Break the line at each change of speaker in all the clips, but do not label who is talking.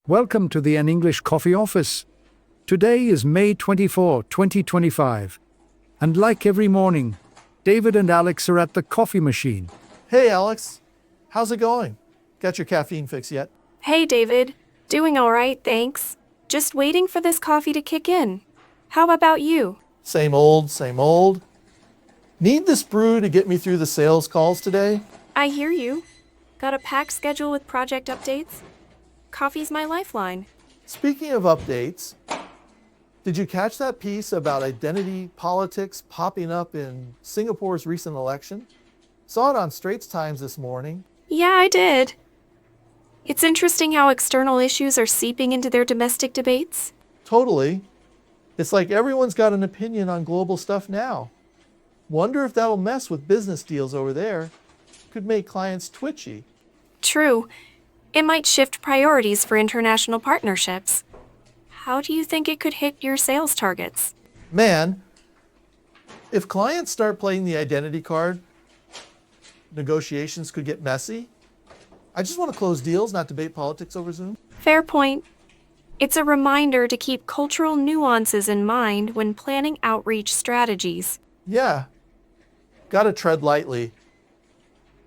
Welcome to the An English Coffee Office. Today is May 24, 2025. And like every morning, David and Alex are at the coffee machine.
Hey, Alex. How's it going? Got your caffeine fix yet?
Hey, David. Doing all right, thanks. Just waiting for this coffee to kick in. How about you?
Same old, same old. Need this brew to get me through the sales calls today?
I hear you. Got a packed schedule with project updates? Coffee's my lifeline.
Speaking of updates, did you catch that piece about identity politics popping up in Singapore's recent election? Saw it on Straits Times this morning.
Yeah, I did. It's interesting how external issues are seeping into their domestic debates.
Totally. It's like everyone's got an opinion on global stuff now. Wonder if that'll mess with business deals over there. Could make clients twitchy.
True. It might shift priorities for international partnerships. How do you think it could hit your sales targets?
Man, if clients start playing the identity card, negotiations could get messy. I just want to close deals, not debate politics over Zoom.
Fair point. It's a reminder to keep cultural nuances in mind when planning outreach strategies.
Yeah, gotta tread lightly.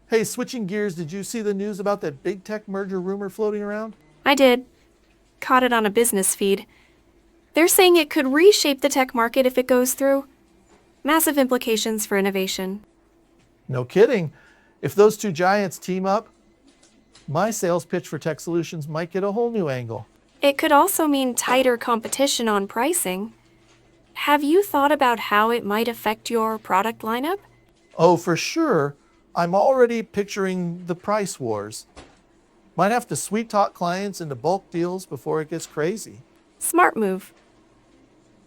Hey, switching gears, did you see the news about that big tech merger rumor floating around?
I did. Caught it on a business feed. They're saying it could reshape the tech market if it goes through. Massive implications for innovation.
No kidding. If those two giants team up, my sales pitch for tech solutions might get a whole new angle.
It could also mean tighter competition on pricing. Have you thought about how it might affect your product lineup?
Oh, for sure. I'm already picturing the price wars. Might have to sweet talk clients into bulk deals before it gets crazy.
Smart move.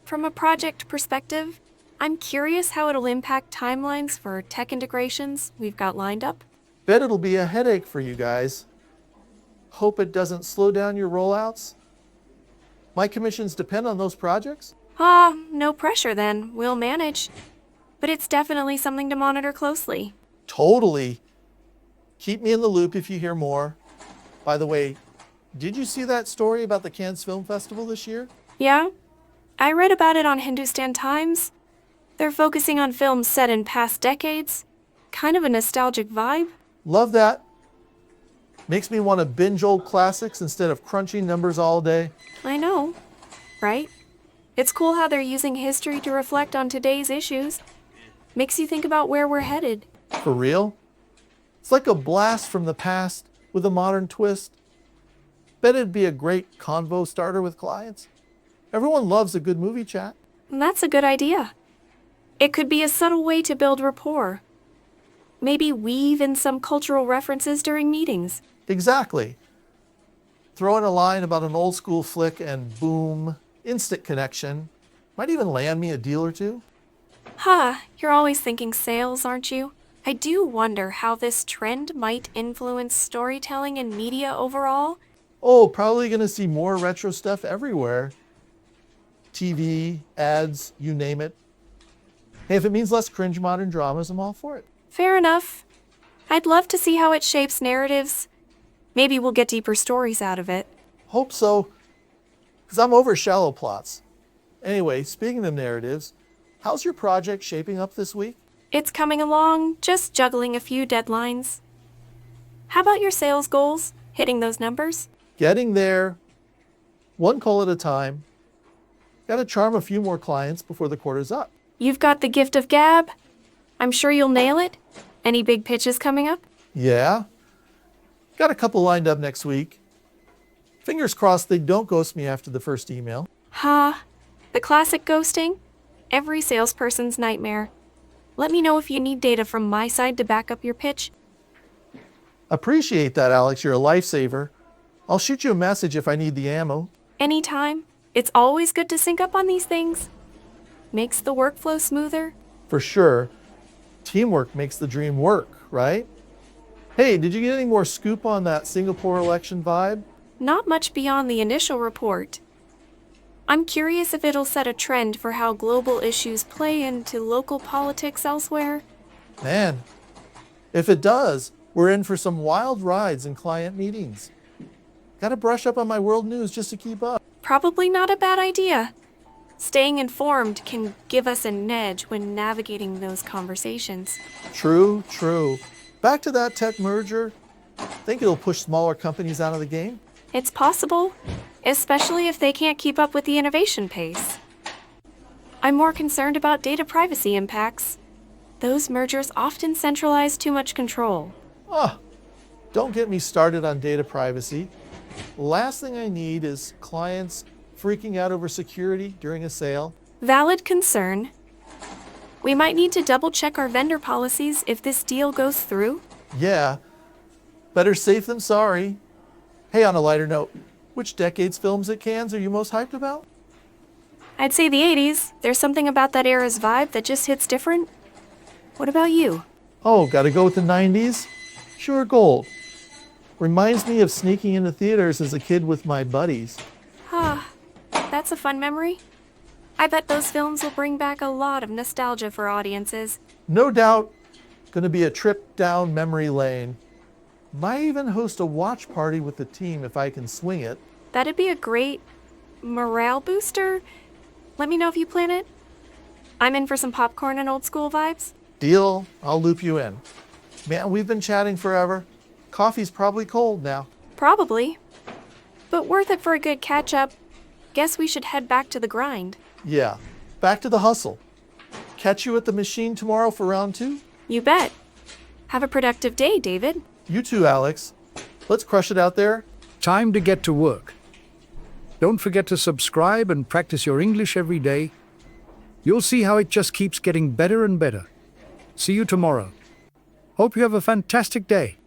From a project perspective, I'm curious how it'll impact timelines for tech integrations we've got lined up.
Bet it'll be a headache for you guys. Hope it doesn't slow down your rollouts. My commissions depend on those projects.
No pressure then. We'll manage. But it's definitely something to monitor closely.
Totally. Keep me in the loop if you hear more. By the way, did you see that story about the Cannes Film Festival this year?
Yeah? I read about it on Hindustan Times. They're focusing on films set in past decades. Kind of a nostalgic vibe.
Love that. Makes me want to binge old classics instead of crunching numbers all day.
I know, right? It's cool how they're using history to reflect on today's issues. Makes you think about where we're headed.
For real? It's like a blast from the past with a modern twist. Bet it'd be a great convo starter with clients. Everyone loves a good movie chat.
That's a good idea. It could be a subtle way to build rapport. Maybe weave in some cultural references during meetings.
Exactly. Throw in a line about an old school flick and boom, instant connection. Might even land me a deal or two.
You're always thinking sales, aren't you? I do wonder how this trend might influence storytelling and media overall.
Oh, probably gonna see more retro stuff everywhere. TV, ads, you name it. Hey, if it means less cringe modern dramas, I'm all for it.
Fair enough. I'd love to see how it shapes narratives. Maybe we'll get deeper stories out of it.
Hope so, because I'm over shallow plots. Anyway, speaking of narratives, how's your project shaping up this week?
It's coming along, just juggling a few deadlines. How about your sales goals? Hitting those numbers?
Getting there, one call at a time. Got to charm a few more clients before the quarter's up.
You've got the gift of gab. I'm sure you'll nail it. Any big pitches coming up?
Yeah. Got a couple lined up next week. Fingers crossed they don't ghost me after the first email.
The classic ghosting? Every salesperson's nightmare. Let me know if you need data from my side to back up your pitch.
Appreciate that, Alex. You're a lifesaver. I'll shoot you a message if I need the ammo.
Anytime. It's always good to sync up on these things. Makes the workflow smoother.
For sure. Teamwork makes the dream work, right? Hey, did you get any more scoop on that Singapore election vibe?
Not much beyond the initial report. I'm curious if it'll set a trend for how global issues play into local politics elsewhere.
Man, if it does, we're in for some wild rides in client meetings. Gotta brush up on my world news just to keep up.
Probably not a bad idea. Staying informed can give us an edge when navigating those conversations.
True, true. Back to that tech merger. Think it'll push smaller companies out of the game?
It's possible, especially if they can't keep up with the innovation pace. I'm more concerned about data privacy impacts. Those mergers often centralize too much control.
Ah, don't get me started on data privacy. Last thing I need is clients freaking out over security during a sale.
Valid concern. We might need to double check our vendor policies if this deal goes through.
Yeah, better safe than sorry. Hey, on a lighter note, which decade's films at Cannes are you most hyped about?
I'd say the 80s. There's something about that era's vibe that just hits different. What about you?
Oh, gotta go with the 90s? Sure gold. Reminds me of sneaking into theaters as a kid with my buddies.
Ah, that's a fun memory. I bet those films will bring back a lot of nostalgia for audiences.
No doubt, gonna be a trip down memory lane. Might even host a watch party with the team if I can swing it.
That'd be a great morale booster. Let me know if you plan it. I'm in for some popcorn and old school vibes.
Deal, I'll loop you in. Man, we've been chatting forever. Coffee's probably cold now.
Probably. But worth it for a good catch up. Guess we should head back to the grind.
Yeah, back to the hustle. Catch you at the machine tomorrow for round 2?
You bet. Have a productive day, David.
You too, Alex. Let's crush it out there.
Time to get to work. Don't forget to subscribe and practice your English every day. You'll see how it just keeps getting better and better. See you tomorrow. Hope you have a fantastic day.